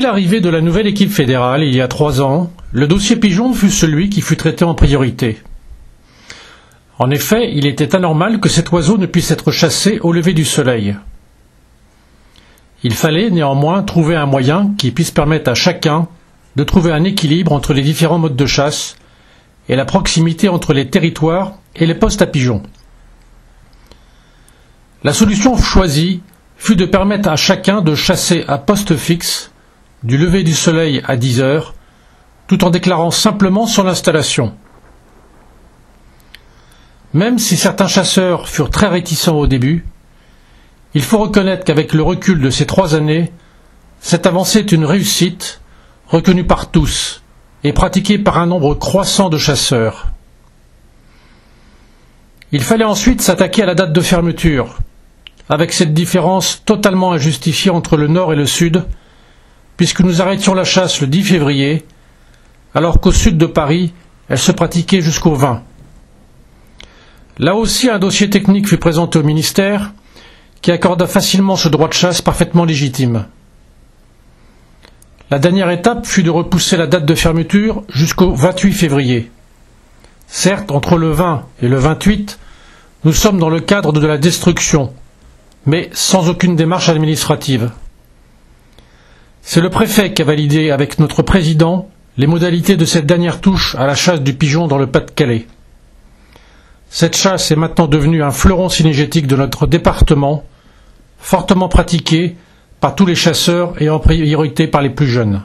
l'arrivée de la nouvelle équipe fédérale, il y a 3 ans, le dossier pigeon fut celui qui fut traité en priorité. En effet, il était anormal que cet oiseau ne puisse être chassé au lever du soleil. Il fallait néanmoins trouver un moyen qui puisse permettre à chacun de trouver un équilibre entre les différents modes de chasse et la proximité entre les territoires et les postes à pigeons. La solution choisie fut de permettre à chacun de chasser à poste fixe du lever du soleil à 10 heures, tout en déclarant simplement son installation. Même si certains chasseurs furent très réticents au début, il faut reconnaître qu'avec le recul de ces 3 années, cette avancée est une réussite reconnue par tous et pratiquée par un nombre croissant de chasseurs. Il fallait ensuite s'attaquer à la date de fermeture, avec cette différence totalement injustifiée entre le nord et le sud, puisque nous arrêtions la chasse le 10 février, alors qu'au sud de Paris, elle se pratiquait jusqu'au 20. Là aussi, un dossier technique fut présenté au ministère, qui accorda facilement ce droit de chasse parfaitement légitime. La dernière étape fut de repousser la date de fermeture jusqu'au 28 février. Certes, entre le 20 et le 28, nous sommes dans le cadre de la destruction, mais sans aucune démarche administrative. C'est le préfet qui a validé avec notre président les modalités de cette dernière touche à la chasse du pigeon dans le Pas-de-Calais. Cette chasse est maintenant devenue un fleuron cynégétique de notre département, fortement pratiquée par tous les chasseurs et en priorité par les plus jeunes.